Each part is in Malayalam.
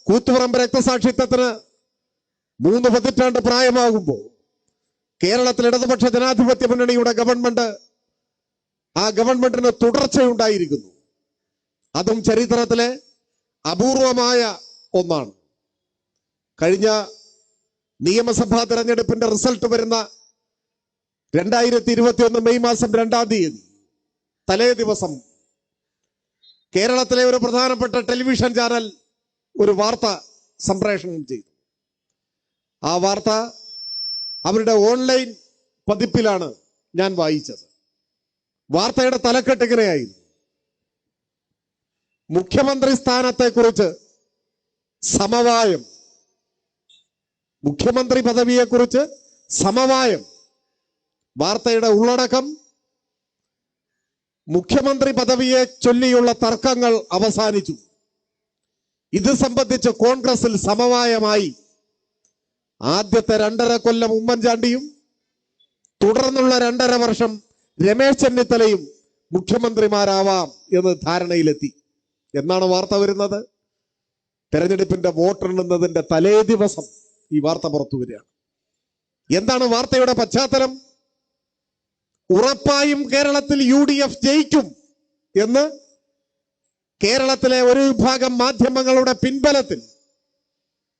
കൂത്തുപറമ്പ് രക്തസാക്ഷിത്വത്തിന് 3 പതിറ്റാണ്ട് പ്രായമാകുമ്പോൾ കേരളത്തിൽ ഇടതുപക്ഷ ജനാധിപത്യ മുന്നണിയുടെ ഗവൺമെന്റ്, ആ ഗവൺമെന്റിന് തുടർച്ചയുണ്ടായിരിക്കുന്നു. അതും ചരിത്രത്തിലെ അപൂർവമായ ഒന്നാണ്. കഴിഞ്ഞ നിയമസഭാ തെരഞ്ഞെടുപ്പിന്റെ റിസൾട്ട് വരുന്ന 2021 മെയ് മാസം 2-ാം തീയതി തലേ ദിവസം കേരളത്തിലെ ഒരു പ്രധാനപ്പെട്ട ടെലിവിഷൻ ചാനൽ ഒരു വാർത്ത സംപ്രേഷണം ചെയ്തു. ആ വാർത്ത അവരുടെ ഓൺലൈൻ പതിപ്പിലാണ് ഞാൻ വായിച്ചത്. വാർത്തയുടെ തലക്കെട്ട് ഇങ്ങനെയായിരുന്നു: മുഖ്യമന്ത്രി സ്ഥാനത്തെക്കുറിച്ച് സമവായം. മുഖ്യമന്ത്രി പദവിയെക്കുറിച്ച് സമവായം. വാർത്തയുടെ ഉള്ളടക്കം: മുഖ്യമന്ത്രി പദവിയെ ചൊല്ലിയുള്ള തർക്കങ്ങൾ അവസാനിച്ചു. ഇത് സംബന്ധിച്ച് കോൺഗ്രസിൽ സമവായമായി. ആദ്യത്തെ 2.5 കൊല്ലം ഉമ്മൻചാണ്ടിയും തുടർന്നുള്ള 2.5 വർഷം രമേശ് ചെന്നിത്തലയും മുഖ്യമന്ത്രിമാരാവാം എന്ന് ധാരണയിലെത്തി എന്നാണ് വാർത്ത വരുന്നത്. തെരഞ്ഞെടുപ്പിന്റെ വോട്ടെണ്ണുന്നതിന്റെ തലേ ദിവസം ഈ വാർത്ത പുറത്തു വരികയാണ്. എന്താണ് വാർത്തയുടെ പശ്ചാത്തലം? ഉറപ്പായും കേരളത്തിൽ UDF ജയിക്കും എന്ന് കേരളത്തിലെ ഒരു വിഭാഗം മാധ്യമങ്ങളുടെ പിൻബലത്തിൽ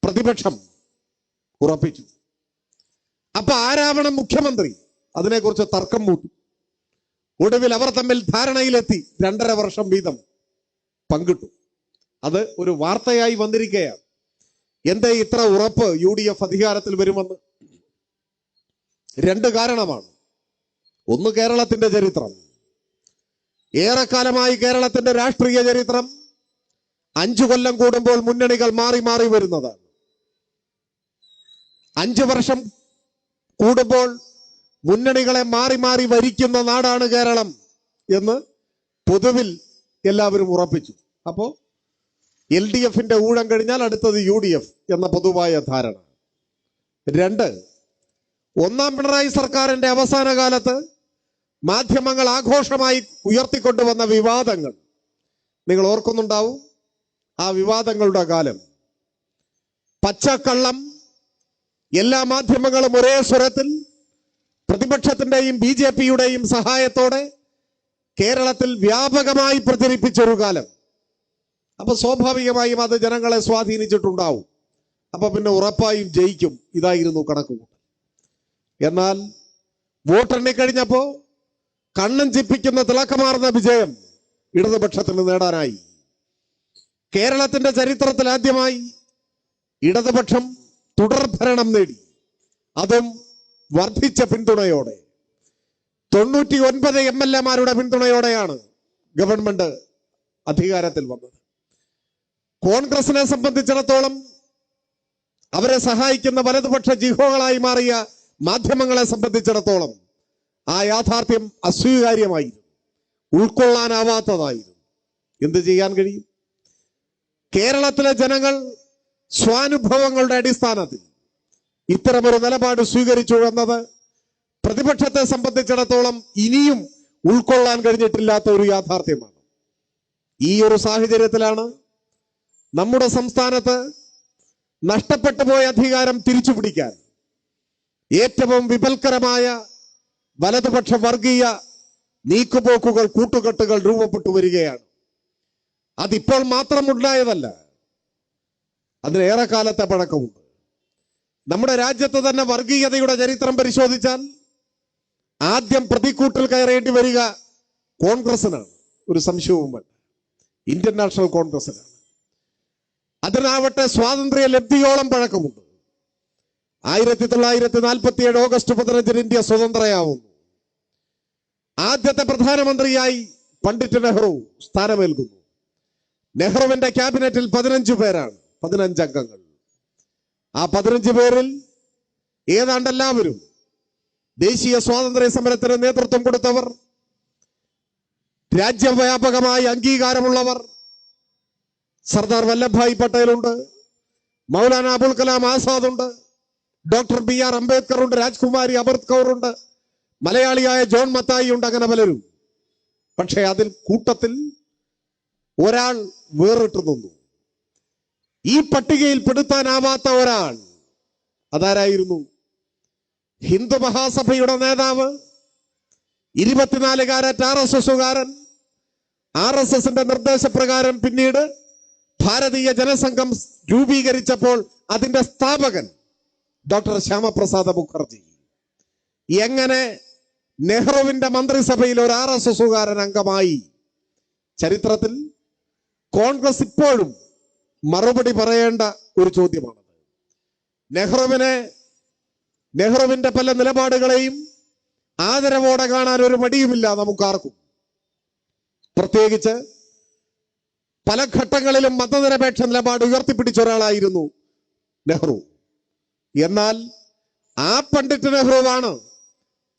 പ്രതിപക്ഷം ഉറപ്പിച്ചു. അപ്പൊ ആരാവണം മുഖ്യമന്ത്രി? അതിനെക്കുറിച്ച് തർക്കം മൂത്തു. ഒടുവിൽ അവർ തമ്മിൽ ധാരണയിലെത്തി. 2.5 വർഷം വീതം പങ്കിട്ടു. അത് ഒരു വാർത്തയായി വന്നിരിക്കുകയാണ്. എന്തേ ഇത്ര ഉറപ്പ് UDF അധികാരത്തിൽ വരുമെന്ന്? 2 കാരണമാണ്. ഒന്ന്, കേരളത്തിന്റെ ചരിത്രം. ഏറെക്കാലമായി കേരളത്തിന്റെ രാഷ്ട്രീയ ചരിത്രം 5 കൊല്ലം കൂടുമ്പോൾ മുന്നണികൾ മാറി മാറി വരുന്നതാണ്. 5 വർഷം കൂടുമ്പോൾ മുന്നണികളെ മാറി മാറി ഭരിക്കുന്ന നാടാണ് കേരളം എന്ന് പൊതുവിൽ എല്ലാവരും ഉറപ്പിച്ചു. അപ്പോ LDFന്റെ ഊഴം കഴിഞ്ഞാൽ അടുത്തത് UDF എന്ന പൊതുവായ ധാരണ. 2, 1-ാം പിണറായി സർക്കാരിന്റെ അവസാന കാലത്ത് മാധ്യമങ്ങൾ ആഘോഷമായി ഉയർത്തിക്കൊണ്ടുവന്ന വിവാദങ്ങൾ നിങ്ങൾ ഓർക്കുന്നുണ്ടാവും. ആ വിവാദങ്ങളുടെ കാലം. പച്ചക്കള്ളം എല്ലാ മാധ്യമങ്ങളും ഒരേ സ്വരത്തിൽ പ്രതിപക്ഷത്തിന്റെയും BJPയുടെയും സഹായത്തോടെ കേരളത്തിൽ വ്യാപകമായി പ്രചരിപ്പിച്ചൊരു കാലം. അപ്പൊ സ്വാഭാവികമായും അത് ജനങ്ങളെ സ്വാധീനിച്ചിട്ടുണ്ടാവും. അപ്പൊ പിന്നെ ഉറപ്പായും ജയിക്കും, ഇതായിരുന്നു കണക്കുകൂട്ടൽ. എന്നാൽ വോട്ടെണ്ണിക്കഴിഞ്ഞപ്പോ കണ്ണൻ ചിപ്പിക്കുന്ന തിളക്കമാർന്ന വിജയം ഇടതുപക്ഷത്തിന് നേടാനായി. കേരളത്തിന്റെ ചരിത്രത്തിൽ ആദ്യമായി ഇടതുപക്ഷം തുടർഭരണം നേടി. അതും വർദ്ധിച്ച പിന്തുണയോടെ. 99 MLA-മാരുടെ പിന്തുണയോടെയാണ് ഗവൺമെന്റ് അധികാരത്തിൽ വന്നത്. കോൺഗ്രസിനെ സംബന്ധിച്ചിടത്തോളം അവരെ സഹായിക്കുന്ന വലതുപക്ഷ ജിഹോകളായി മാറിയ മാധ്യമങ്ങളെ സംബന്ധിച്ചിടത്തോളം ആ യാഥാർത്ഥ്യം അസ്വീകാര്യമായിരുന്നു, ഉൾക്കൊള്ളാനാവാത്തതായിരുന്നു. എന്ത് ചെയ്യാൻ കഴിയും? കേരളത്തിലെ ജനങ്ങൾ സ്വാനുഭവങ്ങളുടെ അടിസ്ഥാനത്തിൽ ഇത്തരമൊരു നിലപാട് സ്വീകരിച്ചു എന്നത് പ്രതിപക്ഷത്തെ സംബന്ധിച്ചിടത്തോളം ഇനിയും ഉൾക്കൊള്ളാൻ കഴിഞ്ഞിട്ടില്ലാത്ത ഒരു യാഥാർത്ഥ്യമാണ്. ഈ ഒരു സാഹചര്യത്തിലാണ് നമ്മുടെ സംസ്ഥാനത്ത് നഷ്ടപ്പെട്ടു പോയ അധികാരം തിരിച്ചുപിടിക്കാൻ ഏറ്റവും വിപൽക്കരമായ വലതുപക്ഷ വർഗീയ നീക്കുപോക്കുകൾ, കൂട്ടുകെട്ടുകൾ രൂപപ്പെട്ടു വരികയാണ്. അതിപ്പോൾ മാത്രം ഉണ്ടായതല്ല, അതിനേറെ കാലത്തെ പഴക്കമുണ്ട്. നമ്മുടെ രാജ്യത്ത് തന്നെ വർഗീയതയുടെ ചരിത്രം പരിശോധിച്ചാൽ ആദ്യം പ്രതിക്കൂട്ടിൽ കയറേണ്ടി വരിക കോൺഗ്രസിനാണ്. ഒരു സംശയവും വേണ്ട. Indian national കോൺഗ്രസിനാണ്. അതിനാവട്ടെ സ്വാതന്ത്ര്യ ലബ്ധിയോളം പഴക്കമുണ്ട്. 1947 ഓഗസ്റ്റ് 15 ഇന്ത്യ സ്വതന്ത്രയാവുന്നു. ആദ്യത്തെ പ്രധാനമന്ത്രിയായി പണ്ഡിറ്റ് നെഹ്റു സ്ഥാനമേൽക്കുന്നു. നെഹ്റുവിന്റെ ക്യാബിനറ്റിൽ 15 പേരാണ്, 15 അംഗങ്ങൾ. ആ 15 പേരിൽ ഏതാണ്ട് എല്ലാവരും ദേശീയ സ്വാതന്ത്ര്യ സമരത്തിന് നേതൃത്വം കൊടുത്തവർ, രാജ്യവ്യാപകമായി അംഗീകാരമുള്ളവർ. സർദാർ വല്ലഭായ് പട്ടേലുണ്ട്, മൗലാന അബുൽ കലാം ആസാദ് ഉണ്ട്, ഡോക്ടർ BR അംബേദ്കർ ഉണ്ട്, രാജ്കുമാരി അമൃത് കൗർ ഉണ്ട്, മലയാളിയായ ജോൺ മത്തായി ഉണ്ട്. അങ്ങനെ പലരും. പക്ഷേ അതിൽ കൂട്ടത്തിൽ ഒരാൾ വേറിട്ട് നിന്നു. ഈ പട്ടികയിൽ പെടുത്താനാവാത്ത ഒരാൾ അതാരായിരുന്നു? ഹിന്ദു മഹാസഭയുടെ നേതാവ്, 24 കാരറ്റ് RSSകാരൻ, RSSന്റെ നിർദ്ദേശപ്രകാരം പിന്നീട് ഭാരതീയ ജനസംഘം രൂപീകരിച്ചപ്പോൾ അതിന്റെ സ്ഥാപകൻ ഡോക്ടർ ശ്യാമപ്രസാദ് മുഖർജി. എങ്ങനെ നെഹ്റുവിന്റെ മന്ത്രിസഭയിൽ ഒരു RSSകാരൻ അംഗമായി? ചരിത്രത്തിൽ കോൺഗ്രസ് ഇപ്പോഴും മറുപടി പറയേണ്ട ഒരു ചോദ്യമാണ്. നെഹ്റുവിന്റെ പല നിലപാടുകളെയും ആദരവോടെ കാണാൻ ഒരു മടിയുമില്ല നമുക്കാർക്കും. പ്രത്യേകിച്ച് പല ഘട്ടങ്ങളിലും മതനിരപേക്ഷ നിലപാട് ഉയർത്തിപ്പിടിച്ച ഒരാളായിരുന്നു നെഹ്റു. എന്നാൽ ആ പണ്ഡിറ്റ് നെഹ്റുവാണ്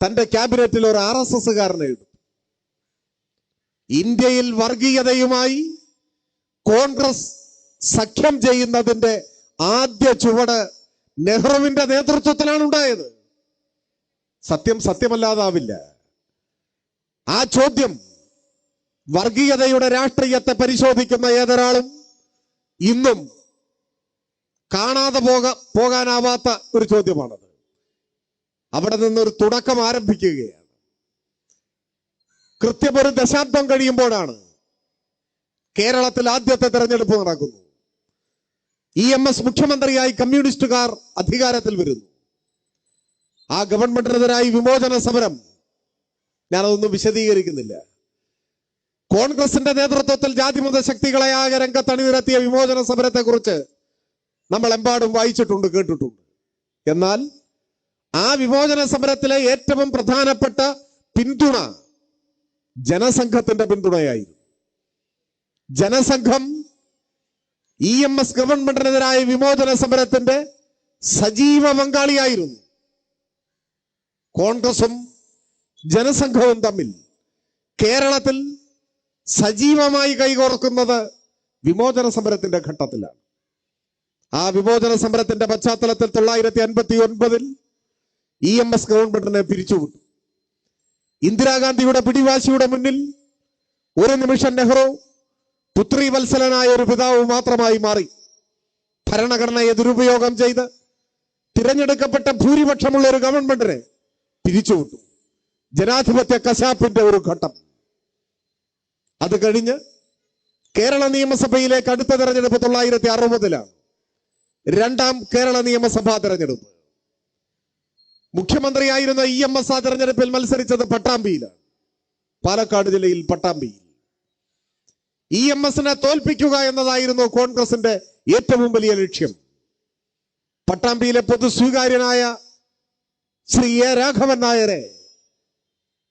തന്റെ ക്യാബിനറ്റിൽ ഒരു RSSകാരനെ എടുത്തു. ഇന്ത്യയിൽ വർഗീയതയുമായി കോൺഗ്രസ് സഖ്യം ചെയ്യുന്നതിന്റെ ആദ്യ ചുവട് നെഹ്റുവിന്റെ നേതൃത്വത്തിലാണ് ഉണ്ടായത്. സത്യം സത്യമല്ലാതാവില്ല. ആ ചോദ്യം വർഗീയതയുടെ രാഷ്ട്രീയത്തെ പരിശോധിക്കുന്ന ഏതൊരാളും ഇന്നും കാണാതെ പോകാനാവാത്ത ഒരു ചോദ്യമാണത്. അവിടെ നിന്നൊരു തുടക്കം ആരംഭിക്കുകയാണ്. കൃത്യം ഒരു ദശാബ്ദം കഴിയുമ്പോഴാണ് കേരളത്തിൽ ആദ്യത്തെ തെരഞ്ഞെടുപ്പ് നടക്കുന്നു. EMS മുഖ്യമന്ത്രിയായി കമ്മ്യൂണിസ്റ്റുകാർ അധികാരത്തിൽ വരുന്നു. ആ ഗവൺമെന്റിനെതിരായി വിമോചന സമരം, ഞാനതൊന്നും വിശദീകരിക്കുന്നില്ല. കോൺഗ്രസിന്റെ നേതൃത്വത്തിൽ ജാതിമത ശക്തികളെ ആകെ രംഗത്തണിനിരത്തിയ വിമോചന സമരത്തെ കുറിച്ച് നമ്മൾ എമ്പാടും വായിച്ചിട്ടുണ്ട്, കേട്ടിട്ടുണ്ട്. എന്നാൽ ആ വിമോചന സമരത്തിലെ ഏറ്റവും പ്രധാനപ്പെട്ട പിന്തുണ ജനസംഘത്തിന്റെ പിന്തുണയായിരുന്നു. ജനസംഘം EMS ഗവൺമെന്റിനെതിരായ വിമോചന സമരത്തിന്റെ സജീവ പങ്കാളിയായിരുന്നു. കോൺഗ്രസും ജനസംഘവും തമ്മിൽ കേരളത്തിൽ സജീവമായി കൈകോർക്കുന്നത് വിമോചന സമരത്തിന്റെ ഘട്ടത്തിലാണ്. ആ വിമോചന സമരത്തിന്റെ പശ്ചാത്തലത്തിൽ 1959 EMS ഗവൺമെന്റിനെ പിരിച്ചുവിട്ടു. ഇന്ദിരാഗാന്ധിയുടെ പിടിവാശിയുടെ മുന്നിൽ ഒരു നിമിഷം നെഹ്റു പുത്രീവത്സലനായ ഒരു പിതാവ് മാത്രമായി മാറി. ഭരണഘടനയെ ദുരുപയോഗം ചെയ്ത് തിരഞ്ഞെടുക്കപ്പെട്ട ഭൂരിപക്ഷമുള്ള ഒരു ഗവൺമെന്റിനെ പിരിച്ചുവിട്ടു. ജനാധിപത്യ കശാപ്പിന്റെ ഒരു ഘട്ടം. അത് കഴിഞ്ഞ് കേരള നിയമസഭയിലേക്ക് അടുത്ത തെരഞ്ഞെടുപ്പ് 1960 രണ്ടാം കേരള നിയമസഭാ തെരഞ്ഞെടുപ്പ്. മുഖ്യമന്ത്രിയായിരുന്ന EMS ആ തെരഞ്ഞെടുപ്പിൽ മത്സരിച്ചത് പട്ടാമ്പിയിലാണ്, പാലക്കാട് ജില്ലയിൽ പട്ടാമ്പിയിൽ. EMSനെ തോൽപ്പിക്കുക എന്നതായിരുന്നു കോൺഗ്രസിന്റെ ഏറ്റവും വലിയ ലക്ഷ്യം. പട്ടാമ്പിയിലെ പൊതുസ്വീകാര്യനായ ശ്രീ A. രാഘവൻ നായരെ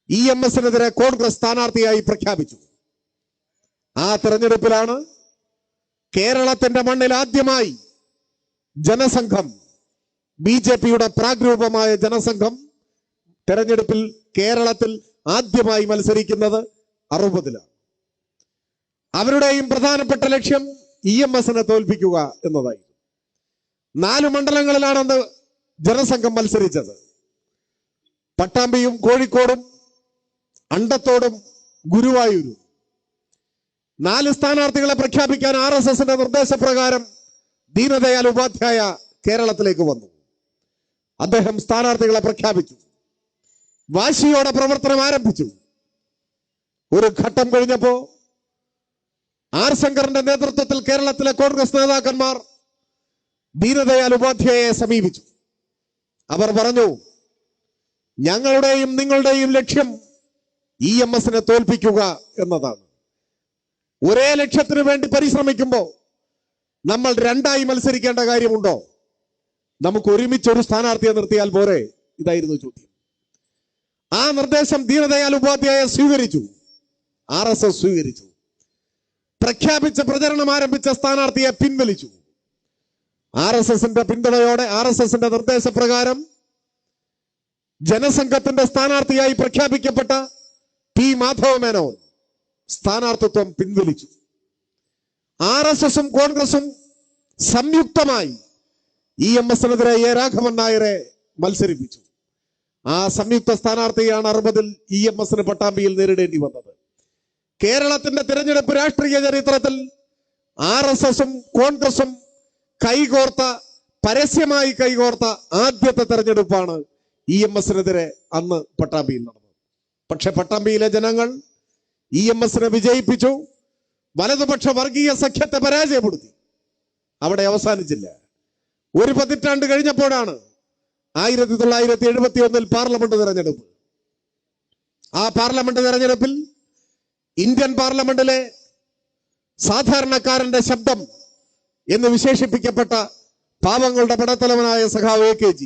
EMSനെതിരെ കോൺഗ്രസ് സ്ഥാനാർത്ഥിയായി പ്രഖ്യാപിച്ചു. ആ തെരഞ്ഞെടുപ്പിലാണ് കേരളത്തിന്റെ മണ്ണിൽ ആദ്യമായി ജനസംഘം, BJPയുടെ പ്രാഗ്രൂപമായ ജനസംഘം തെരഞ്ഞെടുപ്പിൽ കേരളത്തിൽ ആദ്യമായി മത്സരിക്കുന്നത് 60. അവരുടെയും പ്രധാനപ്പെട്ട ലക്ഷ്യം EMSനെ തോൽപ്പിക്കുക എന്നതായിരുന്നു. 4 മണ്ഡലങ്ങളിലാണ് ജനസംഘം മത്സരിച്ചത്. പട്ടാമ്പിയും കോഴിക്കോടും അണ്ടത്തോടും ഗുരുവായൂരും. 4 സ്ഥാനാർത്ഥികളെ പ്രഖ്യാപിക്കാൻ RSSന്റെ നിർദ്ദേശപ്രകാരം ദീനദയാൽ ഉപാധ്യായ കേരളത്തിലേക്ക് വന്നു. അദ്ദേഹം സ്ഥാനാർത്ഥികളെ പ്രഖ്യാപിച്ചു. വാശിയോടെ പ്രവർത്തനം ആരംഭിച്ചു. ഒരു ഘട്ടം കഴിഞ്ഞപ്പോ R. ശങ്കറിന്റെ നേതൃത്വത്തിൽ കേരളത്തിലെ കോൺഗ്രസ് നേതാക്കന്മാർ ദീനദയാൽ ഉപാധ്യായയെ സമീപിച്ചു. അവർ പറഞ്ഞു, ഞങ്ങളുടെയും നിങ്ങളുടെയും ലക്ഷ്യം EMSനെ തോൽപ്പിക്കുക എന്നതാണ്. ഒരേ ലക്ഷ്യത്തിന് വേണ്ടി പരിശ്രമിക്കുമ്പോൾ നമ്മൾ രണ്ടായി മത്സരിക്കേണ്ട കാര്യമുണ്ടോ? നമുക്ക് ഒരുമിച്ച് ഒരു സ്ഥാനാർത്ഥിയെ നിർത്തിയാൽ പോരെ? ഇതായിരുന്നു ചോദ്യം. ആ നിർദ്ദേശം ദീനദയാൽ ഉപാധ്യായ സ്വീകരിച്ചു, RSS സ്വീകരിച്ചു. പ്രഖ്യാപിച്ച പ്രചരണം ആരംഭിച്ച സ്ഥാനാർത്ഥിയെ പിൻവലിച്ചു. RSSന്റെ പിന്തുണയോടെ, RSSന്റെ നിർദ്ദേശപ്രകാരം ജനസംഘത്തിന്റെ സ്ഥാനാർത്ഥിയായി പ്രഖ്യാപിക്കപ്പെട്ട P. മാധവ മേനോൻ സ്ഥാനാർത്ഥിത്വം പിൻവലിച്ചു. RSSും കോൺഗ്രസും സംയുക്തമായി EMSനെതിരെ A. രാഘവൻ നായരെ മത്സരിപ്പിച്ചു. ആ സംയുക്ത സ്ഥാനാർത്ഥിയാണ് 60 EMSന് പട്ടാമ്പിയിൽ നേരിടേണ്ടി വന്നത്. കേരളത്തിന്റെ തിരഞ്ഞെടുപ്പ് രാഷ്ട്രീയ ചരിത്രത്തിൽ RSSും കോൺഗ്രസും കൈകോർത്ത, പരസ്യമായി കൈകോർത്ത ആദ്യത്തെ തെരഞ്ഞെടുപ്പാണ് EMSനെതിരെ അന്ന് പട്ടാമ്പിയിൽ നടന്നത്. പക്ഷെ പട്ടാമ്പിയിലെ ജനങ്ങൾ EMSനെ വിജയിപ്പിച്ചു. വലതുപക്ഷ വർഗീയ സഖ്യത്തെ പരാജയപ്പെടുത്തി. അവിടെ അവസാനിച്ചില്ല. ഒരു പതിറ്റാണ്ട് കഴിഞ്ഞപ്പോഴാണ് 1971 പാർലമെന്റ് തെരഞ്ഞെടുപ്പ്. ആ പാർലമെന്റ് തെരഞ്ഞെടുപ്പിൽ ഇന്ത്യൻ പാർലമെന്റിലെ സാധാരണക്കാരന്റെ ശബ്ദം എന്ന് വിശേഷിപ്പിക്കപ്പെട്ട പാവങ്ങളുടെ പടത്തലവനായ സഖാവ് AKG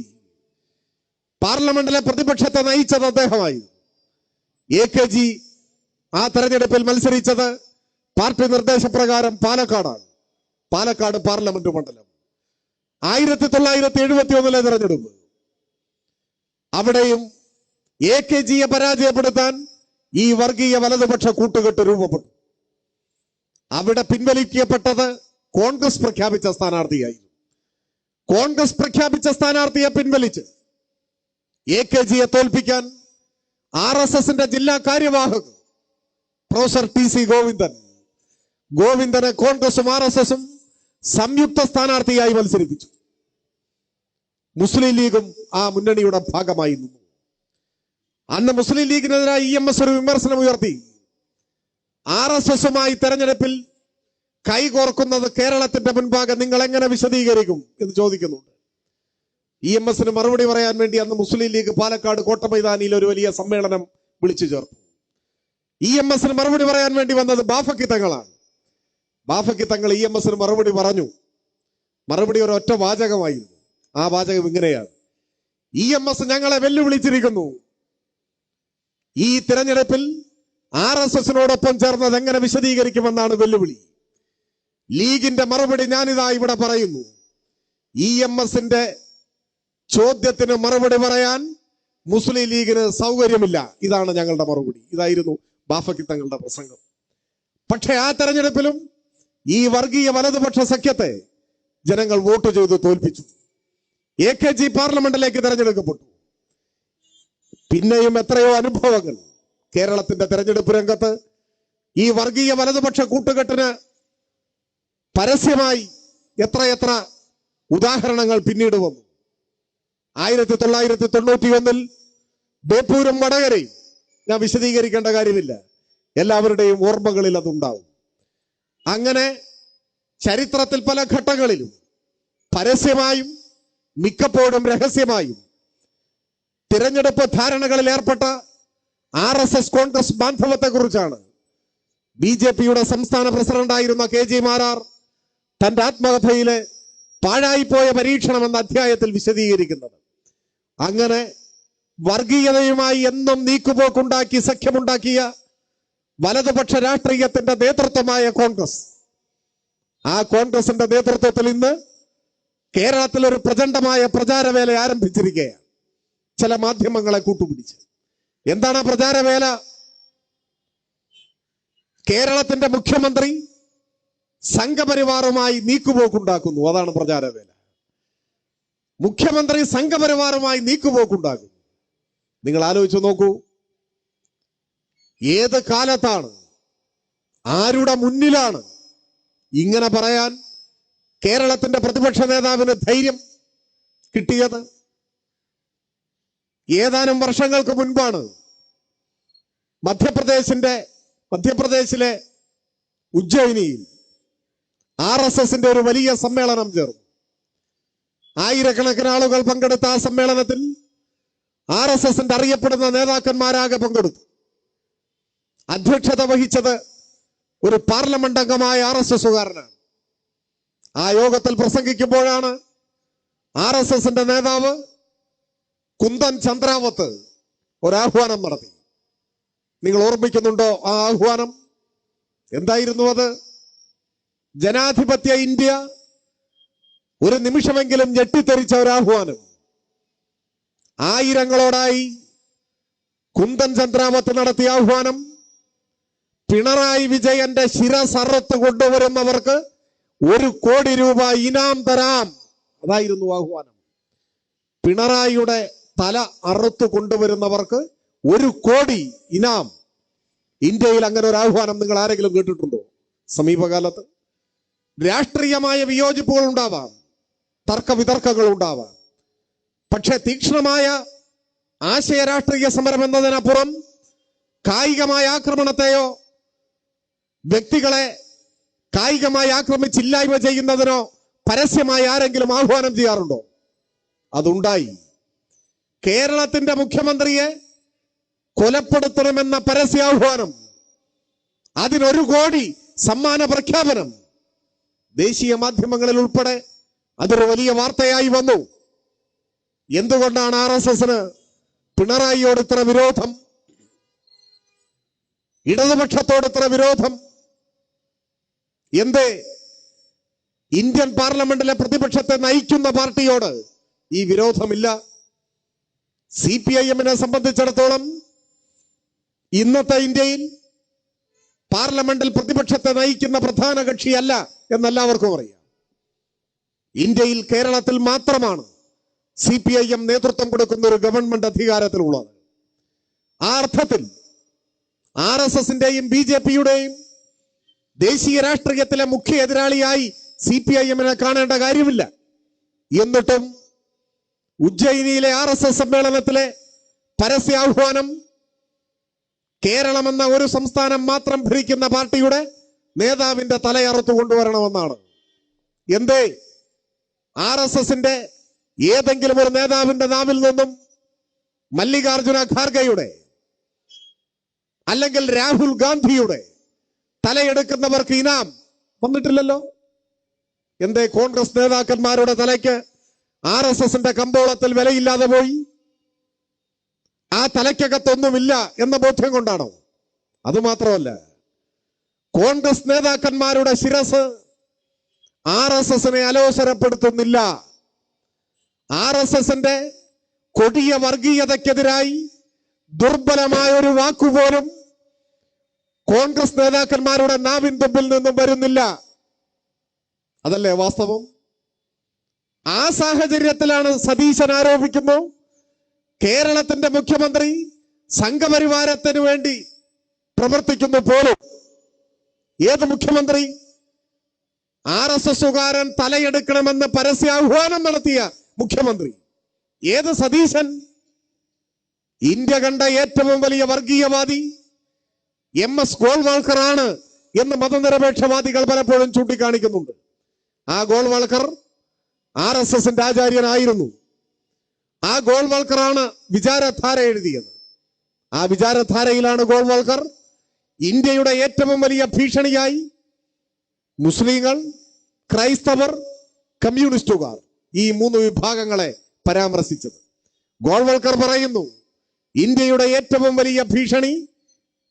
പാർലമെന്റിലെ പ്രതിപക്ഷത്തെ നയിച്ചത് അദ്ദേഹമായിരുന്നു. AKG ആ തെരഞ്ഞെടുപ്പിൽ മത്സരിച്ചത് പാർട്ടി നിർദ്ദേശപ്രകാരം പാലക്കാടാണ്. പാലക്കാട് പാർലമെന്റ് മണ്ഡലം 1971 തെരഞ്ഞെടുപ്പ്. അവിടെയും AKGയെ പരാജയപ്പെടുത്താൻ ഈ വർഗീയ വലതുപക്ഷ കൂട്ടുകെട്ട് രൂപപ്പെട്ടു. അവിടെ പിൻവലിക്കപ്പെട്ടത് കോൺഗ്രസ് പ്രഖ്യാപിച്ച സ്ഥാനാർത്ഥിയായിരുന്നു. കോൺഗ്രസ് പ്രഖ്യാപിച്ച സ്ഥാനാർത്ഥിയെ പിൻവലിച്ച് AKGയെ തോൽപ്പിക്കാൻ RSSന്റെ ജില്ലാ കാര്യവാഹക് പ്രൊഫസർ TC ഗോവിന്ദനെ കോൺഗ്രസും RSSും സംയുക്ത സ്ഥാനാർത്ഥിയായി മത്സരിപ്പിച്ചു. മുസ്ലിം ലീഗും ആ മുന്നണിയുടെ ഭാഗമായി നിന്നു. അന്ന് മുസ്ലിം ലീഗിനെതിരായി EMS ഒരു വിമർശനം ഉയർത്തി. RSSുമായി തെരഞ്ഞെടുപ്പിൽ കൈകോർക്കുന്നത് കേരളത്തിന്റെ മുൻപാകെ നിങ്ങൾ എങ്ങനെ വിശദീകരിക്കും എന്ന് ചോദിക്കുന്നുണ്ട്. EMSന് മറുപടി പറയാൻ വേണ്ടി അന്ന് മുസ്ലിം ലീഗ് പാലക്കാട് കോട്ടമൈതാനിയിൽ ഒരു വലിയ സമ്മേളനം വിളിച്ചു ചേർത്തു. EMSന് മറുപടി പറയാൻ വേണ്ടി വന്നത് ബാഫക്കി തങ്ങളാണ്. ബാഫക്കി തങ്ങൾ EMSന് മറുപടി പറഞ്ഞു. മറുപടി ഒരു ഒറ്റ വാചകമായിരുന്നു. ആ വാചകം ഇങ്ങനെയാണ്: EMS ഞങ്ങളെ വെല്ലുവിളിച്ചിരിക്കുന്നു. ഈ തിരഞ്ഞെടുപ്പിൽ RSSനോടൊപ്പം ചേർന്നത് എങ്ങനെ വിശദീകരിക്കുമെന്നാണ് വെല്ലുവിളി. ലീഗിന്റെ മറുപടി ഞാനിതാ ഇവിടെ പറയുന്നു. EMSന്റെ ചോദ്യത്തിന് മറുപടി പറയാൻ മുസ്ലിം ലീഗിന് സൗകര്യമില്ല. ഇതാണ് ഞങ്ങളുടെ മറുപടി. ഇതായിരുന്നു ബാഫക്കി തങ്ങളുടെ പ്രസംഗം. പക്ഷെ ആ തെരഞ്ഞെടുപ്പിലും ഈ വർഗീയ വലതുപക്ഷ സഖ്യത്തെ ജനങ്ങൾ വോട്ട് ചെയ്ത് തോൽപ്പിച്ചു. AKG പാർലമെന്റിലേക്ക് തെരഞ്ഞെടുക്കപ്പെട്ടു. പിന്നെയും എത്രയോ അനുഭവങ്ങൾ കേരളത്തിന്റെ തെരഞ്ഞെടുപ്പ് രംഗത്ത് ഈ വർഗീയ വലതുപക്ഷ കൂട്ടുകെട്ടിന് പരസ്യമായി എത്രയെത്ര ഉദാഹരണങ്ങൾ പിന്നീട് വന്നു. 1991 ബേപ്പൂരും വടകരയും ഞാൻ വിശദീകരിക്കേണ്ട കാര്യമില്ല, എല്ലാവരുടെയും ഓർമ്മകളിൽ അതുണ്ടാവും. അങ്ങനെ ചരിത്രത്തിൽ പല ഘട്ടങ്ങളിലും പരസ്യമായും മിക്കപ്പോഴും രഹസ്യമായും തിരഞ്ഞെടുപ്പ് ധാരണകളിൽ ഏർപ്പെട്ട RSS കോൺഗ്രസ് ബാന്ധവത്തെ കുറിച്ചാണ് BJPയുടെ സംസ്ഥാന പ്രസിഡന്റായിരുന്ന KG മാരാർ തന്റെ ആത്മകഥയിലെ പാഴായിപ്പോയ പരീക്ഷണം എന്ന അധ്യായത്തിൽ വിശദീകരിക്കുന്നത്. അങ്ങനെ വർഗീയതയുമായി എന്നും നീക്കുപോക്കുണ്ടാക്കി സഖ്യമുണ്ടാക്കിയ വലതുപക്ഷ രാഷ്ട്രീയത്തിന്റെ നേതൃത്വമായ കോൺഗ്രസ്, ആ കോൺഗ്രസിന്റെ നേതൃത്വത്തിൽ ഇന്ന് കേരളത്തിൽ ഒരു പ്രചണ്ഡമായ പ്രചാരവേല ആരംഭിച്ചിരിക്കുകയാണ്. ചില മാധ്യമങ്ങളെ കൂട്ടുപിടിച്ച്. എന്താണ് പ്രചാരവേല? കേരളത്തിന്റെ മുഖ്യമന്ത്രി സംഘപരിവാറുമായി നീക്കുപോക്കുണ്ടാക്കുന്നു. അതാണ് പ്രചാരവേല. മുഖ്യമന്ത്രി സംഘപരിവാറുമായി നീക്കുപോക്കുണ്ടാക്കുന്നു. നിങ്ങൾ ആലോചിച്ചു നോക്കൂ, ഏത് കാലത്താണ്, ആരുടെ മുന്നിലാണ് ഇങ്ങനെ പറയാൻ കേരളത്തിന്റെ പ്രതിപക്ഷ നേതാവിന് ധൈര്യം കിട്ടിയത്? ഏതാനും വർഷങ്ങൾക്ക് മുൻപാണ് മധ്യപ്രദേശിലെ ഉജ്ജയിനിയിൽ RSSന്റെ ഒരു വലിയ സമ്മേളനം ചേർന്നു. ആയിരക്കണക്കിന് ആളുകൾ പങ്കെടുത്ത ആ സമ്മേളനത്തിൽ RSSന്റെ അറിയപ്പെടുന്ന നേതാക്കന്മാരാകെ പങ്കെടുത്തു. അധ്യക്ഷത വഹിച്ചത് ഒരു പാർലമെന്റ് അംഗമായ RSSകാരനാണ്. ആ യോഗത്തിൽ പ്രസംഗിക്കുമ്പോഴാണ് RSSന്റെ നേതാവ് കുന്ദൻ ചന്ദ്രാവത്ത് ഒരാഹ്വാനം നടത്തി. നിങ്ങൾ ഓർമ്മിക്കുന്നുണ്ടോ ആ ആഹ്വാനം? എന്തായിരുന്നു അത്? ജനാധിപത്യ ഇന്ത്യ ഒരു നിമിഷമെങ്കിലും ഞെട്ടിത്തെറിച്ച ഒരാഹ്വാനം. ആയിരങ്ങളോടായി കുന്ദൻ ചന്ദ്രാവത്ത് നടത്തിയ ആഹ്വാനം: പിണറായി വിജയന്റെ ശിരസ് അറുത്ത് കൊണ്ടുവരുന്നവർക്ക് 1 കോടി രൂപ ഇനാം തരാം. അതായിരുന്നു ആഹ്വാനം. പിണറായിയുടെ തല അറുത്ത് കൊണ്ടുവരുന്നവർക്ക് 1 കോടി ഇനാം. ഇന്ത്യയിൽ അങ്ങനെ ഒരു ആഹ്വാനം നിങ്ങൾ ആരെങ്കിലും കേട്ടിട്ടുണ്ടോ സമീപകാലത്ത്? രാഷ്ട്രീയമായ വിയോജിപ്പുകൾ ഉണ്ടാവാം, തർക്ക വിതർക്കങ്ങൾ ഉണ്ടാവാം. പക്ഷെ തീക്ഷ്ണമായ ആശയ രാഷ്ട്രീയ സമരം എന്നതിനപ്പുറം കായികമായ ആക്രമണത്തെയോ വ്യക്തികളെ കായികമായി ആക്രമിച്ചില്ലായ്മ ചെയ്യുന്നതിനോ പരസ്യമായി ആരെങ്കിലും ആഹ്വാനം ചെയ്യാറുണ്ടോ? അതുണ്ടായി. കേരളത്തിന്റെ മുഖ്യമന്ത്രിയെ കൊലപ്പെടുത്തണമെന്ന പരസ്യാഹ്വാനം, അതിനൊരു കോടി സമ്മാന പ്രഖ്യാപനം ദേശീയ മാധ്യമങ്ങളിൽ ഉൾപ്പെടെ അതൊരു വലിയ വാർത്തയായി വന്നു. എന്തുകൊണ്ടാണ് RSSന് പിണറായിയോട് ഇത്ര വിരോധം, ഇടതുപക്ഷത്തോട് ഇത്ര വിരോധം? എന്തേ ഇന്ത്യൻ പാർലമെന്റിലെ പ്രതിപക്ഷത്തെ നയിക്കുന്ന പാർട്ടിയോട് ഈ വിരോധമില്ല? CPIM സംബന്ധിച്ചിടത്തോളം ഇന്നത്തെ ഇന്ത്യയിൽ പാർലമെന്റിൽ പ്രതിപക്ഷത്തെ നയിക്കുന്ന പ്രധാന കക്ഷിയല്ല എന്നെല്ലാവർക്കും അറിയാം. ഇന്ത്യയിൽ കേരളത്തിൽ മാത്രമാണ് CPIM നേതൃത്വം കൊടുക്കുന്ന ഒരു ഗവൺമെന്റ് അധികാരത്തിലുള്ളത്. ആ അർത്ഥത്തിൽ RSSന്റെയും BJPയുടെയും ദേശീയ രാഷ്ട്രീയത്തിലെ മുഖ്യ എതിരാളിയായി CPIM കാണേണ്ട കാര്യമില്ല. എന്നിട്ടും ഉജ്ജയിനിയിലെ RSS സമ്മേളനത്തിലെ പരസ്യാഹ്വാനം കേരളമെന്ന ഒരു സംസ്ഥാനം മാത്രം ഭരിക്കുന്ന പാർട്ടിയുടെ നേതാവിന്റെ തലയറുത്തു കൊണ്ടുവരണമെന്നാണ്. എന്തേ RSSന്റെ ഏതെങ്കിലും ഒരു നേതാവിന്റെ നാവിൽ നിന്നും മല്ലികാർജുന ഖാർഗെയുടെ അല്ലെങ്കിൽ രാഹുൽ ഗാന്ധിയുടെ തലയെടുക്കുന്നവർക്ക് ഇനാം വന്നിട്ടില്ലല്ലോ? എന്തേ കോൺഗ്രസ് നേതാക്കന്മാരുടെ തലയ്ക്ക് RSSന്റെ കമ്പോളത്തിൽ വിലയില്ലാതെ പോയി? ആ തലയ്ക്കകത്തൊന്നുമില്ല എന്ന ബോധ്യം കൊണ്ടാണോ? അതുമാത്രമല്ല, കോൺഗ്രസ് നേതാക്കന്മാരുടെ ശിരസ് RSSനെ അലോസരപ്പെടുത്തുന്നില്ല. RSSന്റെ കൊടിയ വർഗീയതയ്ക്കെതിരായി ദുർബലമായ ഒരു വാക്കുപോലും കോൺഗ്രസ് നേതാക്കന്മാരുടെ നാവിൻ തുമ്പിൽ നിന്നും വരുന്നില്ല. അതല്ലേ വാസ്തവം? ആ സാഹചര്യത്തിലാണ് സതീശൻ ആരോപിക്കുന്നു, കേരളത്തിന്റെ മുഖ്യമന്ത്രി സംഘപരിവാരത്തിന് വേണ്ടി പ്രവർത്തിക്കുന്നു പോലും. ഏത് മുഖ്യമന്ത്രി? RSSകാരൻ തലയെടുക്കണമെന്ന് പരസ്യാഹ്വാനം നടത്തിയ മുഖ്യമന്ത്രി. ഏത് സതീശൻ? ഇന്ത്യ കണ്ട ഏറ്റവും വലിയ വർഗീയവാദി MS ഗോൾവാൾക്കർ ആണ് എന്ന് മതനിരപേക്ഷവാദികൾ പലപ്പോഴും ചൂണ്ടിക്കാണിക്കുന്നുണ്ട്. ആ ഗോൾവാൾക്കർ RSSന്റെ ആചാര്യനായിരുന്നു. ആ ഗോൾവാൾക്കറാണ് വിചാരധാര എഴുതിയത്. ആ വിചാരധാരയിലാണ് ഗോൾവാൾക്കർ ഇന്ത്യയുടെ ഏറ്റവും വലിയ ഭീഷണിയായി മുസ്ലിങ്ങൾ, ക്രൈസ്തവർ, കമ്മ്യൂണിസ്റ്റുകാർ ഈ മൂന്ന് വിഭാഗങ്ങളെ പരാമർശിച്ചത്. ഗോൾവാൾക്കർ പറയുന്നു, ഇന്ത്യയുടെ ഏറ്റവും വലിയ ഭീഷണി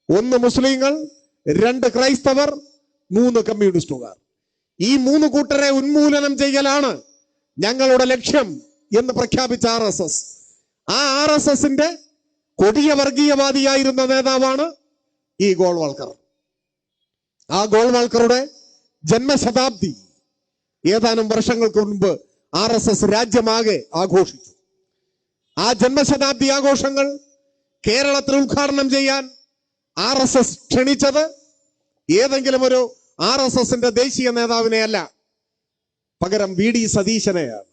1 മുസ്ലിങ്ങൾ, 2 ക്രൈസ്തവർ, 3 കമ്മ്യൂണിസ്റ്റുകാർ. ഈ 3 കൂട്ടരെ ഉന്മൂലനം ചെയ്യലാണ് ഞങ്ങളുടെ ലക്ഷ്യം എന്ന് പ്രഖ്യാപിച്ച RSS. ആ RSSന്റെ കൊടിയ വർഗീയവാദിയായിരുന്ന നേതാവാണ് ഈ ഗോൾവാൾക്കർ. ആ ഗോൾവാൾക്കറുടെ ജന്മശതാബ്ദി ഏതാനും വർഷങ്ങൾക്ക് മുൻപ് RSS രാജ്യമാകെ ആഘോഷിച്ചു. ആ ജന്മശതാബ്ദി ആഘോഷങ്ങൾ കേരളത്തിൽ ഉദ്ഘാടനം ചെയ്യാൻ RSS ക്ഷണിച്ചത് ഏതെങ്കിലും ഒരു RSSന്റെ ദേശീയ നേതാവിനെയല്ല, പകരം VD സതീശനെയാണ്.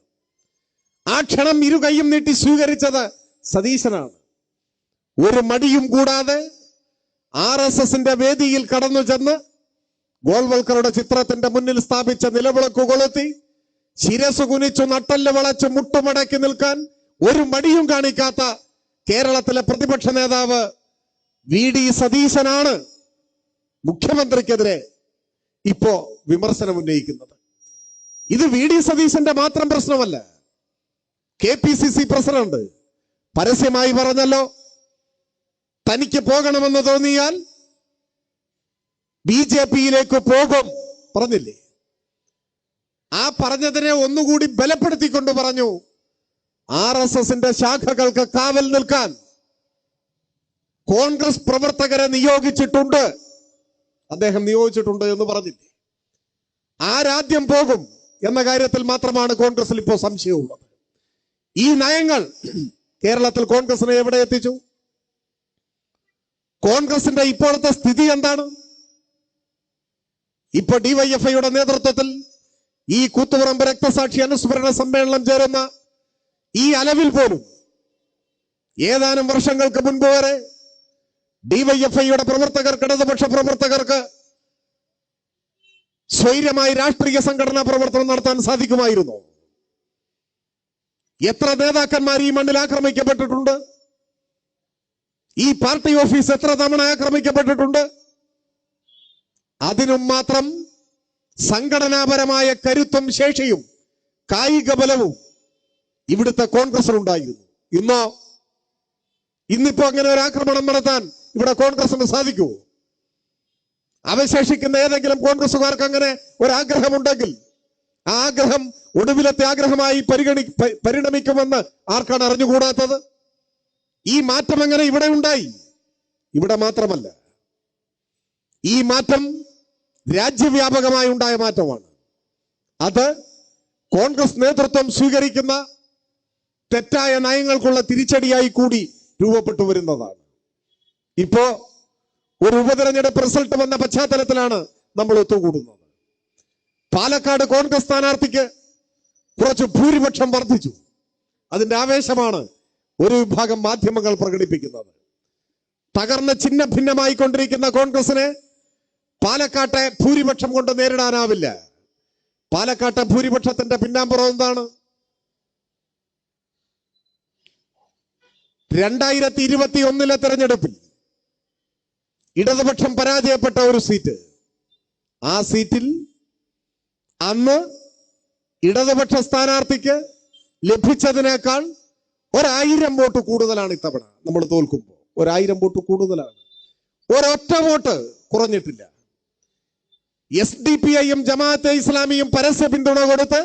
ആ ക്ഷണം ഇരുകൈയും നീട്ടി സ്വീകരിച്ചത് സതീശനാണ്. ഒരു മടിയും കൂടാതെ RSSന്റെ വേദിയിൽ കടന്നു ചെന്ന് ഗോൾവാൾക്കറുടെ ചിത്രത്തിന്റെ മുന്നിൽ സ്ഥാപിച്ച നിലവിളക്ക് കൊളുത്തി ശിരസ് കുനിച്ചു നട്ടല് വളച്ച് മുട്ടുമടക്കി നിൽക്കാൻ ഒരു മടിയും കാണിക്കാത്ത കേരളത്തിലെ പ്രതിപക്ഷ നേതാവ് VD സതീശനാണ് മുഖ്യമന്ത്രിക്കെതിരെ ഇപ്പോ വിമർശനം ഉന്നയിക്കുന്നത്. ഇത് VD സതീശന്റെ മാത്രം പ്രശ്നമല്ല. KPCC പ്രസിഡന്റ് പരസ്യമായി പറഞ്ഞല്ലോ, തനിക്ക് പോകണമെന്ന് തോന്നിയാൽ BJPയിലേക്ക് പോകും പറഞ്ഞില്ലേ? ആ പറഞ്ഞതിനെ ഒന്നുകൂടി ബലപ്പെടുത്തിക്കൊണ്ട് പറഞ്ഞു, RSSന്റെ ശാഖകൾക്ക് കാവൽ നിൽക്കാൻ കോൺഗ്രസ് പ്രവർത്തകരെ നിയോഗിച്ചിട്ടുണ്ട്, അദ്ദേഹം നിയോഗിച്ചിട്ടുണ്ട് എന്ന് പറഞ്ഞില്ലേ? ആരാദ്യം പോകും എന്ന കാര്യത്തിൽ മാത്രമാണ് കോൺഗ്രസിൽ ഇപ്പോൾ സംശയമുള്ളത്. ഈ നയങ്ങൾ കേരളത്തിൽ കോൺഗ്രസിനെ എവിടെ എത്തിച്ചു? കോൺഗ്രസിന്റെ ഇപ്പോഴത്തെ സ്ഥിതി എന്താണ്? ഇപ്പൊ DYFIയുടെ നേതൃത്വത്തിൽ ഈ കൂത്തുപറമ്പ് രക്തസാക്ഷി അനുസ്മരണ സമ്മേളനം ചേരുന്ന ഈ അലവിൽ പോലും ഏതാനും വർഷങ്ങൾക്ക് മുൻപ് വരെ ഡിവൈഎഫ്ഐയുടെ പ്രവർത്തകർക്ക്, ഇടതുപക്ഷ പ്രവർത്തകർക്ക് സ്വൈര്യമായി രാഷ്ട്രീയ സംഘടനാ പ്രവർത്തനം നടത്താൻ സാധിക്കുമായിരുന്നു. എത്ര നേതാക്കന്മാർ ഈ മണ്ണിൽ ആക്രമിക്കപ്പെട്ടിട്ടുണ്ട്? ഈ പാർട്ടി ഓഫീസ് എത്ര തവണ ആക്രമിക്കപ്പെട്ടിട്ടുണ്ട്? അതിനും മാത്രം സംഘടനാപരമായ കരുത്തും ശേഷിയും കായിക ബലവും ഇവിടുത്തെ കോൺഗ്രസിനുണ്ടായിരുന്നു. ഇന്നിപ്പോ അങ്ങനെ ഒരു ആക്രമണം നടത്താൻ ഇവിടെ കോൺഗ്രസിന് സാധിക്കുമോ? അവശേഷിക്കുന്ന ഏതെങ്കിലും കോൺഗ്രസുകാർക്ക് അങ്ങനെ ഒരാഗ്രഹമുണ്ടെങ്കിൽ ആ ആഗ്രഹം ഒടുവിലത്തെ ആഗ്രഹമായി പരിണമിക്കുമെന്ന് ആർക്കാണ് അറിഞ്ഞുകൂടാത്തത്? ഈ മാറ്റം എങ്ങനെ ഇവിടെ ഉണ്ടായി? ഇവിടെ മാത്രമല്ല, ഈ മാറ്റം രാജ്യവ്യാപകമായി ഉണ്ടായ മാറ്റമാണ്. അത് കോൺഗ്രസ് നേതൃത്വം സ്വീകരിക്കുന്ന തെറ്റായ നയങ്ങൾക്കുള്ള തിരിച്ചടിയായി കൂടി രൂപപ്പെട്ടു വരുന്നതാണ്. ഇപ്പോ ഒരു ഉപതെരഞ്ഞെടുപ്പ് റിസൾട്ട് വന്ന പശ്ചാത്തലത്തിലാണ് നമ്മൾ ഒത്തുകൂടുന്നത്. പാലക്കാട് കോൺഗ്രസ് സ്ഥാനാർത്ഥിക്ക് കുറച്ച് ഭൂരിപക്ഷം വർദ്ധിച്ചു. അതിന്റെ ആവേശമാണ് ഒരു വിഭാഗം മാധ്യമങ്ങൾ പ്രകടിപ്പിക്കുന്നത്. തകർന്ന് ഛിന്ന ഭിന്നമായി കൊണ്ടിരിക്കുന്ന കോൺഗ്രസിനെ പാലക്കാട്ടെ ഭൂരിപക്ഷം കൊണ്ട് നേരിടാനാവില്ല. പാലക്കാട്ടെ ഭൂരിപക്ഷത്തിന്റെ പിന്നാമ്പുറം എന്താണ്? 2021 തെരഞ്ഞെടുപ്പിൽ ഇടതുപക്ഷം പരാജയപ്പെട്ട ഒരു സീറ്റ്. ആ സീറ്റിൽ അന്ന് ഇടതുപക്ഷ സ്ഥാനാർത്ഥിക്ക് ലഭിച്ചതിനേക്കാൾ 1000 വോട്ട് കൂടുതലാണ് ഇത്തവണ നമ്മൾ തോൽക്കുമ്പോൾ. 1000 വോട്ട് കൂടുതലാണ്. ഒരൊറ്റ വോട്ട് കുറഞ്ഞിട്ടില്ല. SDPIയും ജമാഅത്തെ ഇസ്ലാമിയും പരസ്യ പിന്തുണ കൊടുത്ത്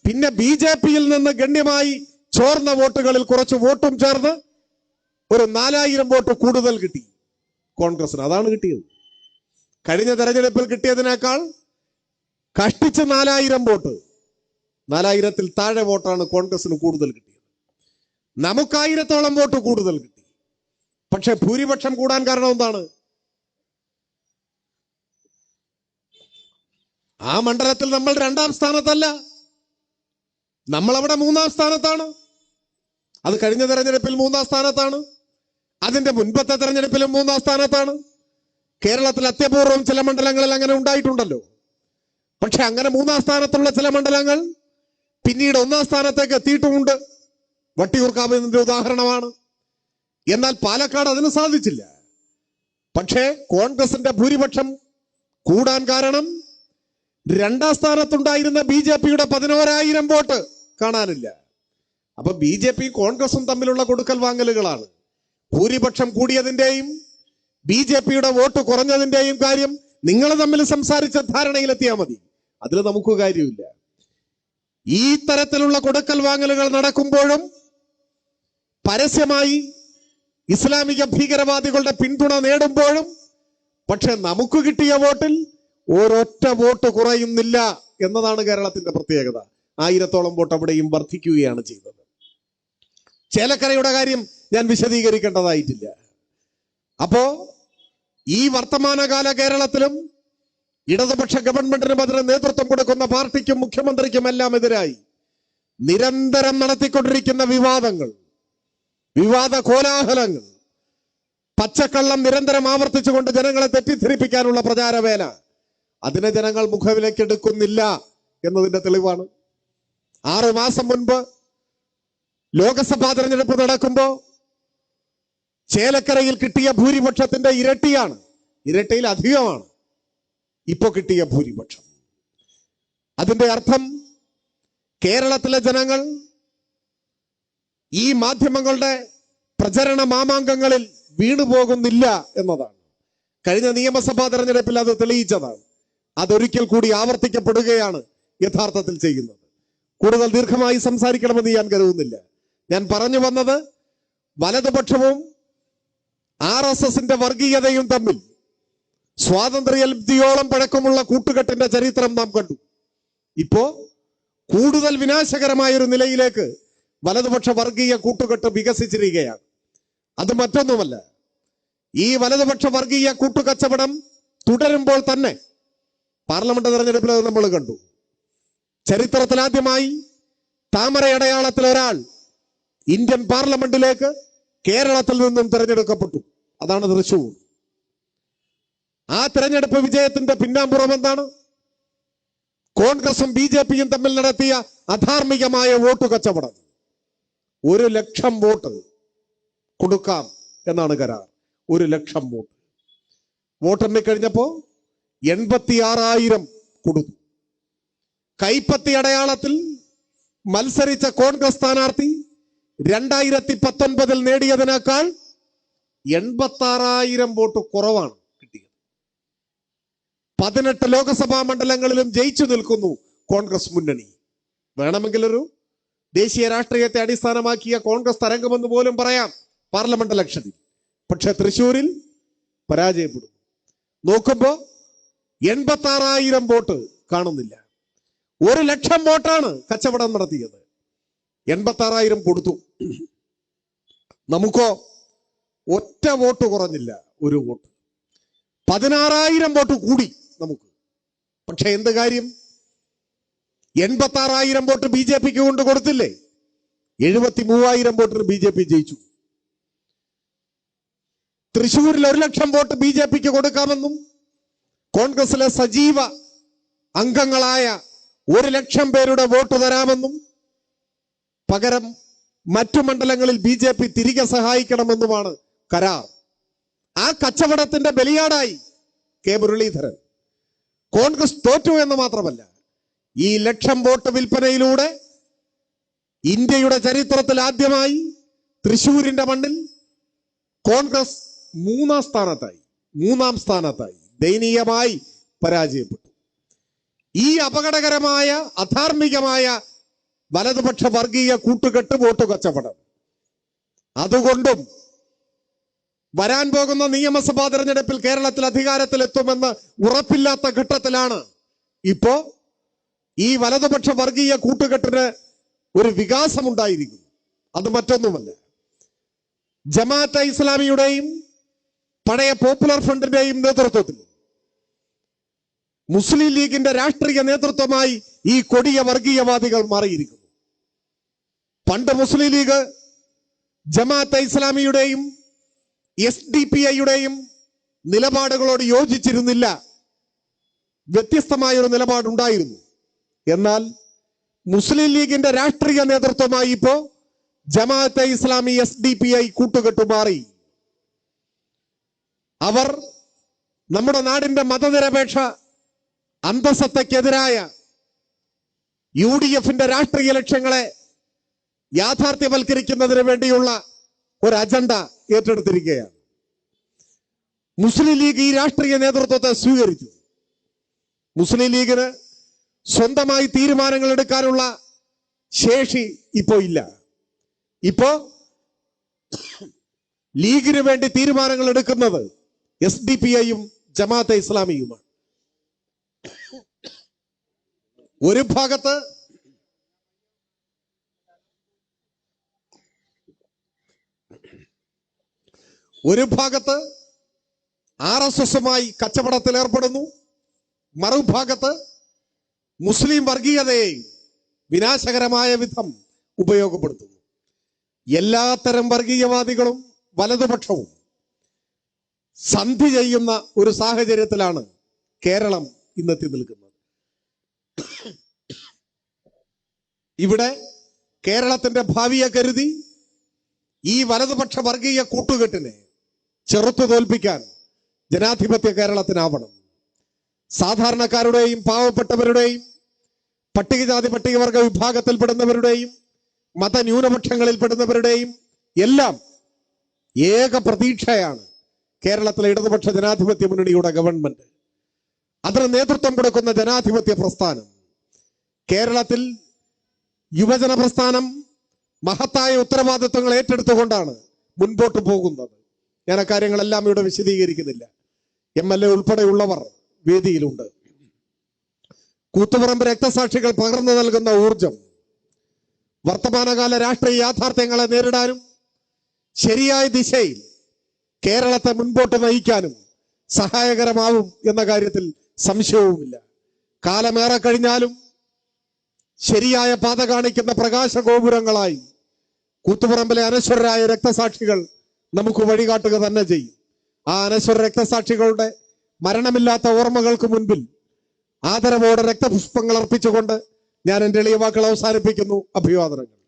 പിന്നെ BJPയിൽ നിന്ന് ഗണ്യമായി ചോർന്ന വോട്ടുകളിൽ കുറച്ച് വോട്ടും ചേർന്ന് ഒരു 4000 വോട്ട് കൂടുതൽ കിട്ടി കോൺഗ്രസിന്. അതാണ് കിട്ടിയത്. കഴിഞ്ഞ തെരഞ്ഞെടുപ്പിൽ കിട്ടിയതിനേക്കാൾ കഷ്ടിച്ച് 4000 വോട്ട്, 4000-ൽ താഴെ വോട്ടാണ് കോൺഗ്രസിന് കൂടുതൽ കിട്ടിയത്. നമുക്ക് 1000-ഓളം വോട്ട് കൂടുതൽ കിട്ടി. പക്ഷെ ഭൂരിപക്ഷം കൂടാൻ കാരണം എന്താണ്? ആ മണ്ഡലത്തിൽ നമ്മൾ 2ാം സ്ഥാനത്തല്ല, നമ്മൾ അവിടെ 3ാം സ്ഥാനത്താണ്. അത് കഴിഞ്ഞ തെരഞ്ഞെടുപ്പിൽ 3ാം സ്ഥാനത്താണ്. അതിന്റെ മുൻപത്തെ തെരഞ്ഞെടുപ്പിലും 3ാം സ്ഥാനത്താണ്. കേരളത്തിൽ അത്യപൂർവം ചില മണ്ഡലങ്ങളിൽ അങ്ങനെ ഉണ്ടായിട്ടുണ്ടല്ലോ. പക്ഷെ അങ്ങനെ 3ാം സ്ഥാനത്തുള്ള ചില മണ്ഡലങ്ങൾ പിന്നീട് 1ാം സ്ഥാനത്തേക്ക് എത്തിയിട്ടുമുണ്ട്. വട്ടിയൂർക്കാവ് ഇതിന്റെ ഉദാഹരണമാണ്. എന്നാൽ പാലക്കാട് അതിന് സാധിച്ചില്ല. പക്ഷേ കോൺഗ്രസിന്റെ ഭൂരിപക്ഷം കൂടാൻ കാരണം 2ാം സ്ഥാനത്തുണ്ടായിരുന്ന BJPയുടെ 11,000 വോട്ട് കാണാനില്ല. അപ്പൊ BJP കോൺഗ്രസും തമ്മിലുള്ള കൊടുക്കൽ വാങ്ങലുകളാണ്. ഭൂരിപക്ഷം കൂടിയതിന്റെയും BJPയുടെ വോട്ട് കുറഞ്ഞതിന്റെയും കാര്യം നിങ്ങൾ തമ്മിൽ സംസാരിച്ച ധാരണയിലെത്തിയാൽ മതി. അതിൽ നമുക്ക് കാര്യമില്ല. ഈ തരത്തിലുള്ള കൊടുക്കൽ വാങ്ങലുകൾ നടക്കുമ്പോഴും പരസ്യമായി ഇസ്ലാമിക ഭീകരവാദികളുടെ പിന്തുണ നേടുമ്പോഴും പക്ഷെ നമുക്ക് കിട്ടിയ വോട്ടിൽ ഒരൊറ്റ വോട്ട് കുറയുന്നില്ല എന്നതാണ് കേരളത്തിന്റെ പ്രത്യേകത. 1000-ഓളം വോട്ട് അവിടെയും വർദ്ധിക്കുകയാണ് ചെയ്തത്. ചേലക്കരയുടെ കാര്യം ഞാൻ വിശദീകരിക്കേണ്ടതായിട്ടില്ല. അപ്പോ ഈ വർത്തമാനകാല കേരളത്തിലും ഇടതുപക്ഷ ഗവൺമെന്റിനും അതിന് നേതൃത്വം കൊടുക്കുന്ന പാർട്ടിക്കും മുഖ്യമന്ത്രിക്കും എല്ലാം എതിരായി നിരന്തരം നടത്തിക്കൊണ്ടിരിക്കുന്ന വിവാദ കോലാഹലങ്ങൾ, പച്ചക്കള്ളം നിരന്തരം ആവർത്തിച്ചുകൊണ്ട് ജനങ്ങളെ തെറ്റിദ്ധരിപ്പിക്കാനുള്ള പ്രചാരവേല, അതിനെ ജനങ്ങൾ മുഖവിലേക്ക് എടുക്കുന്നില്ല എന്നതിന്റെ തെളിവാണ്. 6 മാസം മുൻപ് ലോക്സഭാ തെരഞ്ഞെടുപ്പ് നടക്കുമ്പോ ചേലക്കരയിൽ കിട്ടിയ ഭൂരിപക്ഷത്തിന്റെ ഇരട്ടിയിൽ അധികമാണ് ഇപ്പോ കിട്ടിയ ഭൂരിപക്ഷം. അതിന്റെ അർത്ഥം കേരളത്തിലെ ജനങ്ങൾ ഈ മാധ്യമങ്ങളുടെ പ്രചരണ മാമാങ്കങ്ങളിൽ വീണുപോകുന്നില്ല എന്നതാണ്. കഴിഞ്ഞ നിയമസഭാ തെരഞ്ഞെടുപ്പിൽ അത് തെളിയിച്ചതാണ്. അതൊരിക്കൽ കൂടി ആവർത്തിക്കപ്പെടുകയാണ് യഥാർത്ഥത്തിൽ ചെയ്യുന്നത്. കൂടുതൽ ദീർഘമായി സംസാരിക്കണമെന്ന് ഞാൻ കരുതുന്നില്ല. ഞാൻ പറഞ്ഞു വന്നത് വലതുപക്ഷവും RSSന്റെ വർഗീയതയും തമ്മിൽ സ്വാതന്ത്ര്യലബ്ധിയോളം പഴക്കമുള്ള കൂട്ടുകെട്ടിന്റെ ചരിത്രം നാം കണ്ടു. ഇപ്പോ കൂടുതൽ വിനാശകരമായ ഒരു നിലയിലേക്ക് വലതുപക്ഷ വർഗീയ കൂട്ടുകെട്ട് വികസിച്ചിരിക്കുകയാണ്. അത് മറ്റൊന്നുമല്ല, ഈ വലതുപക്ഷ വർഗീയ കൂട്ടുകച്ചവടം തുടരുമ്പോൾ തന്നെ പാർലമെന്റ് തെരഞ്ഞെടുപ്പിൽ നമ്മൾ കണ്ടു. ചരിത്രത്തിലാദ്യമായി താമരയടയാളത്തിൽ ഒരാൾ ഇന്ത്യൻ പാർലമെന്റിലേക്ക് കേരളത്തിൽ നിന്നും തിരഞ്ഞെടുക്കപ്പെട്ടു. അതാണ് തൃശൂർ. ആ തിരഞ്ഞെടുപ്പ് വിജയത്തിന്റെ പിന്നാമ്പുറം എന്താണ്? കോൺഗ്രസും BJPയും തമ്മിൽ നടത്തിയ അധാർമികമായ വോട്ട് കച്ചവടം. 1,00,000 വോട്ട് കൊടുക്കാം എന്നാണ് കരാർ. 1,00,000 വോട്ട്. വോട്ടെണ്ണി കഴിഞ്ഞപ്പോ 86,000 കൊടുത്തു. കൈപ്പത്തി അടയാളത്തിൽ മത്സരിച്ച കോൺഗ്രസ് സ്ഥാനാർത്ഥി 2019 നേടിയതിനേക്കാൾ 86,000 വോട്ട് കുറവാണ് കിട്ടിയത്. 18 ലോക്സഭാ മണ്ഡലങ്ങളിലും ജയിച്ചു നിൽക്കുന്നു കോൺഗ്രസ് മുന്നണി. വേണമെങ്കിൽ ഒരു ദേശീയ രാഷ്ട്രീയത്തെ അടിസ്ഥാനമാക്കിയ കോൺഗ്രസ് തരംഗമെന്ന് പോലും പറയാം പാർലമെന്റ് ഇലക്ഷനിൽ. പക്ഷെ തൃശ്ശൂരിൽ പരാജയപ്പെടും. നോക്കുമ്പോ 86,000 വോട്ട് കാണുന്നില്ല. 1,00,000 വോട്ടാണ് കച്ചവടം നടത്തിയത്. 86,000 കൊടുത്തു. നമുക്കോ ഒറ്റ വോട്ട് കുറഞ്ഞില്ല, 1 വോട്ട്. 16,000 വോട്ട് കൂടി നമുക്ക്. പക്ഷെ എന്ത് കാര്യം? 86,000 വോട്ട് BJPക്ക് കൊണ്ട് കൊടുത്തില്ലേ? 73,000 വോട്ടിന് BJP ജയിച്ചു. തൃശ്ശൂരിൽ 1,00,000 വോട്ട് BJPക്ക് കൊടുക്കാമെന്നും കോൺഗ്രസിലെ സജീവ അംഗങ്ങളായ 1,00,000 പേരുടെ വോട്ട് തരാമെന്നും പകരം മറ്റു മണ്ഡലങ്ങളിൽ BJP തിരികെ സഹായിക്കണമെന്നുമാണ് കരാർ. ആ കച്ചവടത്തിന്റെ ബലിയാടായി കെ മുരളീധരൻ. കോൺഗ്രസ് തോറ്റു എന്ന് മാത്രമല്ല, ഈ 1,00,000 വോട്ട് വിൽപ്പനയിലൂടെ ഇന്ത്യയുടെ ചരിത്രത്തിൽ ആദ്യമായി തൃശ്ശൂരിന്റെ മണ്ണിൽ കോൺഗ്രസ് 3ാം സ്ഥാനത്തായി ദയനീയമായി പരാജയപ്പെട്ടു. ഈ അപകടകരമായ അധാർമികമായ വലതുപക്ഷ വർഗീയ കൂട്ടുകെട്ട് വോട്ട് കച്ചവടം, അതുകൊണ്ടും വരാൻ പോകുന്ന നിയമസഭാ തെരഞ്ഞെടുപ്പിൽ കേരളത്തിൽ അധികാരത്തിലെത്തുമെന്ന് ഉറപ്പില്ലാത്ത ഘട്ടത്തിലാണ് ഇപ്പോ ഈ വലതുപക്ഷ വർഗീയ കൂട്ടുകെട്ടിന് ഒരു വികാസമുണ്ടായിരിക്കുന്നു. അത് മറ്റൊന്നുമല്ല, ജമാഅത്തെ ഇസ്ലാമിയുടെയും പഴയ പോപ്പുലർ ഫ്രണ്ടിന്റെയും നേതൃത്വത്തിൽ മുസ്ലിം ലീഗിന്റെ രാഷ്ട്രീയ നേതൃത്വമായി ഈ കൊടിയ വർഗീയവാദികൾ മാറിയിരിക്കുന്നു. പണ്ട് മുസ്ലിം ലീഗ് ജമാഅത്തെ ഇസ്ലാമിയുടെയും SDPIയുടെയും നിലപാടുകളോട് യോജിച്ചിരുന്നില്ല. വ്യത്യസ്തമായ ഒരു നിലപാടുണ്ടായിരുന്നു. എന്നാൽ മുസ്ലിം ലീഗിന്റെ രാഷ്ട്രീയ നേതൃത്വമായി ഇപ്പോ ജമാഅത്തെ ഇസ്ലാമി SDPI കൂട്ടുകെട്ടു മാറി. അവർ നമ്മുടെ നാടിന്റെ മതനിരപേക്ഷ അന്തസത്തക്കെതിരായ UDFന്റെ രാഷ്ട്രീയ ലക്ഷ്യങ്ങളെ യാഥാർത്ഥ്യവൽക്കരിക്കുന്നതിന് വേണ്ടിയുള്ള ഒരു അജണ്ട ഏറ്റെടുത്തിരിക്കുകയാണ്. മുസ്ലിം ലീഗ് ഈ രാഷ്ട്രീയ നേതൃത്വത്തെ സ്വീകരിച്ചു. മുസ്ലിം ലീഗിന് സ്വന്തമായി തീരുമാനങ്ങൾ എടുക്കാനുള്ള ശേഷി ഇപ്പോ ഇല്ല. ഇപ്പോ ലീഗിന് വേണ്ടി തീരുമാനങ്ങൾ എടുക്കുന്നത് SDPIയും ജമാഅത്തെ ഇസ്ലാമിയുമാണ്. ഒരു ഭാഗത്ത് RSSുമായി കച്ചവടത്തിൽ ഏർപ്പെടുന്നു, മറുഭാഗത്ത് മുസ്ലിം വർഗീയതയെ വിനാശകരമായ വിധം ഉപയോഗപ്പെടുത്തുന്നു. എല്ലാത്തരം വർഗീയവാദികളും വലതുപക്ഷവും സന്ധി ചെയ്യുന്ന ഒരു സാഹചര്യത്തിലാണ് കേരളം ഇന്നെത്തി നിൽക്കുന്നത്. ഇവിടെ കേരളത്തിന്റെ ഭാവിയെ കരുതി ഈ വലതുപക്ഷ വർഗീയ കൂട്ടുകെട്ടിനെ ചെറുത്തു തോൽപ്പിക്കാൻ ജനാധിപത്യ കേരളത്തിനാവണം. സാധാരണക്കാരുടെയും പാവപ്പെട്ടവരുടെയും പട്ടികജാതി പട്ടികവർഗ വിഭാഗത്തിൽപ്പെടുന്നവരുടെയും മതന്യൂനപക്ഷങ്ങളിൽപ്പെടുന്നവരുടെയും എല്ലാം ഏക പ്രതീക്ഷയാണ് കേരളത്തിലെ ഇടതുപക്ഷ ജനാധിപത്യ മുന്നണിയുടെ ഗവൺമെന്റ്. അതിന് നേതൃത്വം കൊടുക്കുന്ന ജനാധിപത്യ പ്രസ്ഥാനം. കേരളത്തിൽ യുവജന പ്രസ്ഥാനം മഹത്തായ ഉത്തരവാദിത്വങ്ങൾ ഏറ്റെടുത്തുകൊണ്ടാണ് മുൻപോട്ട് പോകുന്നത്. ഞാൻ ആ കാര്യങ്ങളെല്ലാം ഇവിടെ വിശദീകരിക്കുന്നില്ല. MLA ഉൾപ്പെടെയുള്ളവർ വേദിയിലുണ്ട്. കൂത്തുപറമ്പ് രക്തസാക്ഷികൾ പകർന്നു നൽകുന്ന ഊർജം വർത്തമാനകാല രാഷ്ട്രീയ യാഥാർത്ഥ്യങ്ങളെ നേരിടാനും ശരിയായ ദിശയിൽ കേരളത്തെ മുൻപോട്ട് നയിക്കാനും സഹായകരമാവും എന്ന കാര്യത്തിൽ സംശയവുമില്ല. കാലമേറെ കഴിഞ്ഞാലും ശരിയായ പാത കാണിക്കുന്ന പ്രകാശ ഗോപുരങ്ങളായി കൂത്തുപറമ്പിലെ അനശ്വരരായ രക്തസാക്ഷികൾ നമുക്ക് വഴികാട്ടുക തന്നെ ചെയ്യും. ആ അനശ്വര രക്തസാക്ഷികളുടെ മരണമില്ലാത്ത ഓർമ്മകൾക്ക് മുൻപിൽ ആദരവോടെ രക്തപുഷ്പങ്ങൾ അർപ്പിച്ചുകൊണ്ട് ഞാൻ എൻ്റെ എളിയ വാക്കുകൾ അവസാനിപ്പിക്കുന്നു. അഭിവാദനങ്ങൾ.